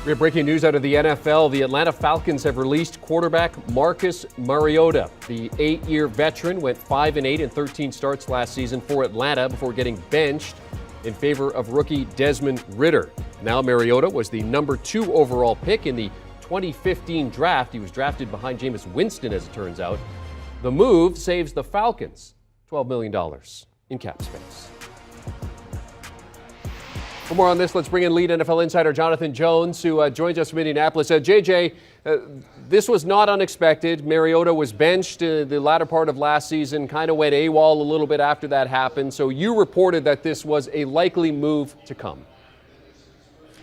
We have breaking news out of the NFL. The Atlanta Falcons have released quarterback Marcus Mariota. The 8-year veteran went 5-8 in 13 starts last season for Atlanta before getting benched in favor of rookie Desmond Ridder. Now Mariota was the number 2 overall pick in the 2015 draft. He was drafted behind Jameis Winston, as it turns out. The move saves the Falcons $12 million in cap space. For more on this, let's bring in lead NFL insider Jonathan Jones, who joins us from Indianapolis. JJ, this was not unexpected. Mariota was benched the latter part of last season, kind of went AWOL a little bit after that happened. So you reported that this was a likely move to come.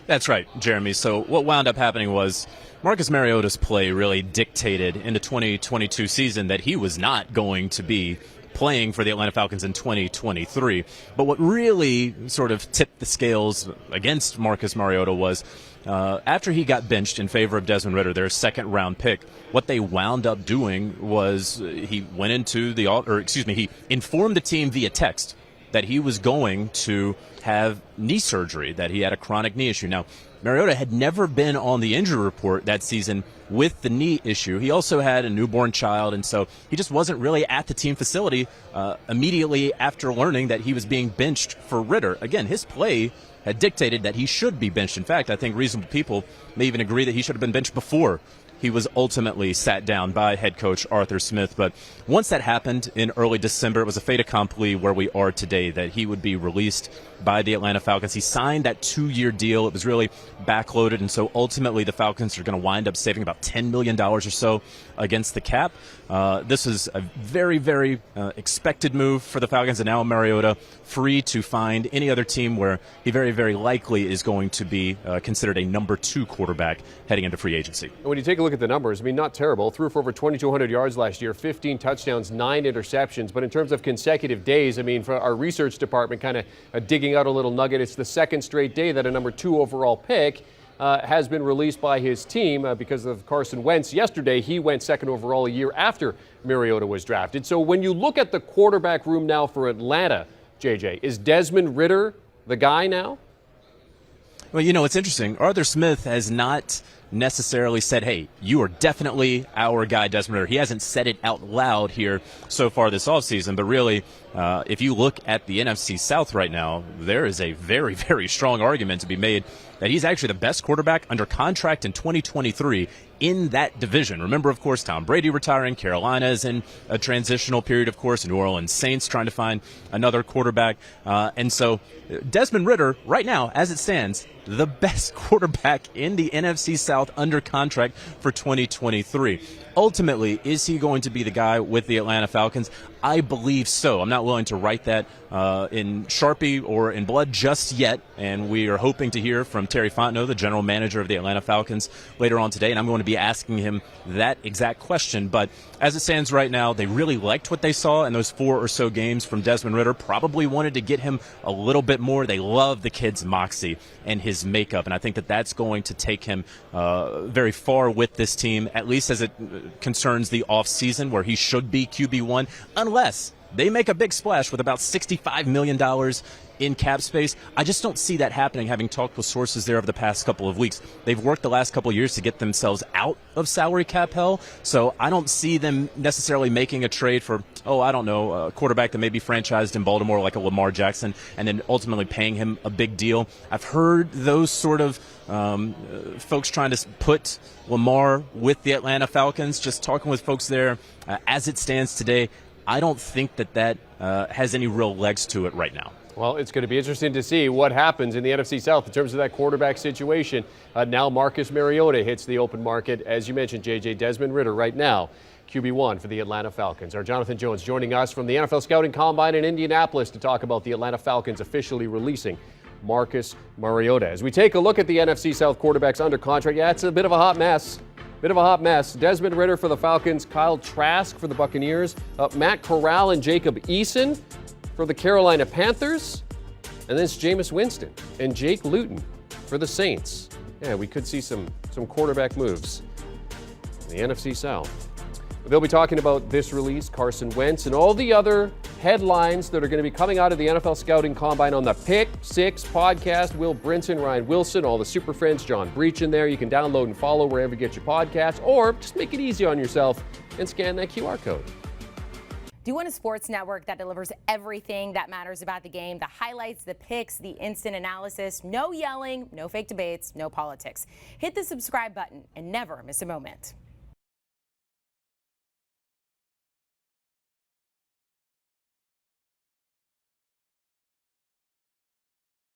That's right, Jeremy. So what wound up happening was Marcus Mariota's play really dictated in the 2022 season that he was not going to be playing for the Atlanta Falcons in 2023. But what really sort of tipped the scales against Marcus Mariota was after he got benched in favor of Desmond Ridder, their second-round pick, what they wound up doing was he informed the team via text that he was going to have knee surgery, that he had a chronic knee issue. Now, Mariota had never been on the injury report that season with the knee issue. He also had a newborn child, and so he just wasn't really at the team facility immediately after learning that he was being benched for Ridder. Again, his play had dictated that he should be benched. In fact, I think reasonable people may even agree that he should have been benched before he was ultimately sat down by head coach Arthur Smith. But once that happened in early December, it was a fait accompli where we are today, that he would be released by the Atlanta Falcons. He signed that 2-year deal. It was really backloaded, and so ultimately the Falcons are going to wind up saving about $10 million or so against the cap. This is a very, very expected move for the Falcons, and now Mariota free to find any other team where he very, very likely is going to be considered a number 2 quarterback heading into free agency. And when you take a look at the numbers, I mean, not terrible. Threw for over 2,200 yards last year, 15 touchdowns, 9 interceptions. But in terms of consecutive days, I mean, for our research department kind of digging out a little nugget, it's the second straight day that a number 2 overall pick has been released by his team because of Carson Wentz. Yesterday, he went second overall a year after Mariota was drafted. So when you look at the quarterback room now for Atlanta, JJ, is Desmond Ridder the guy now? Well, you know, it's interesting. Arthur Smith has not necessarily said, hey, you are definitely our guy, Desmond Ridder. He hasn't said it out loud here so far this offseason, but really, if you look at the NFC South right now, there is a very, very strong argument to be made that he's actually the best quarterback under contract in 2023 in that division. Remember, of course, Tom Brady retiring. Carolina is in a transitional period, of course. New Orleans Saints trying to find another quarterback. And so Desmond Ridder, right now, as it stands, the best quarterback in the NFC South under contract for 2023. Ultimately, is he going to be the guy with the Atlanta Falcons? I believe so. I'm not willing to write that in Sharpie or in blood just yet, and we are hoping to hear from Terry Fontenot, the general manager of the Atlanta Falcons, later on today, and I'm going to be asking him that exact question. But as it stands right now, they really liked what they saw in those 4 or so games from Desmond Ridder, probably wanted to get him a little bit more. They love the kid's moxie and his makeup, and I think that that's going to take him very far with this team, at least as it concerns the offseason, where he should be QB1, unless they make a big splash with about $65 million in cap space. I just don't see that happening, having talked with sources there over the past couple of weeks. They've worked the last couple of years to get themselves out of salary cap hell, so I don't see them necessarily making a trade for, a quarterback that may be franchised in Baltimore like a Lamar Jackson and then ultimately paying him a big deal. I've heard those sort of folks trying to put Lamar with the Atlanta Falcons, just talking with folks there. As it stands today, I don't think that has any real legs to it right now. Well, it's going to be interesting to see what happens in the NFC South in terms of that quarterback situation. Now Marcus Mariota hits the open market. As you mentioned, JJ, Desmond Ridder right now, QB1 for the Atlanta Falcons. Our Jonathan Jones joining us from the NFL Scouting Combine in Indianapolis to talk about the Atlanta Falcons officially releasing Marcus Mariota. As we take a look at the NFC South quarterbacks under contract, it's a bit of a hot mess. Desmond Ridder for the Falcons, Kyle Trask for the Buccaneers, Matt Corral and Jacob Eason for the Carolina Panthers, and then it's Jameis Winston and Jake Luton for the Saints. Yeah, we could see some quarterback moves in the NFC South. They'll be talking about this release, Carson Wentz, and all the other headlines that are going to be coming out of the NFL Scouting Combine on the Pick Six podcast. Will Brinson, Ryan Wilson, all the super friends, John Breach in there. You can download and follow wherever you get your podcasts, or just make it easy on yourself and scan that QR code. Do you want a sports network that delivers everything that matters about the game? The highlights, the picks, the instant analysis, no yelling, no fake debates, no politics. Hit the subscribe button and never miss a moment.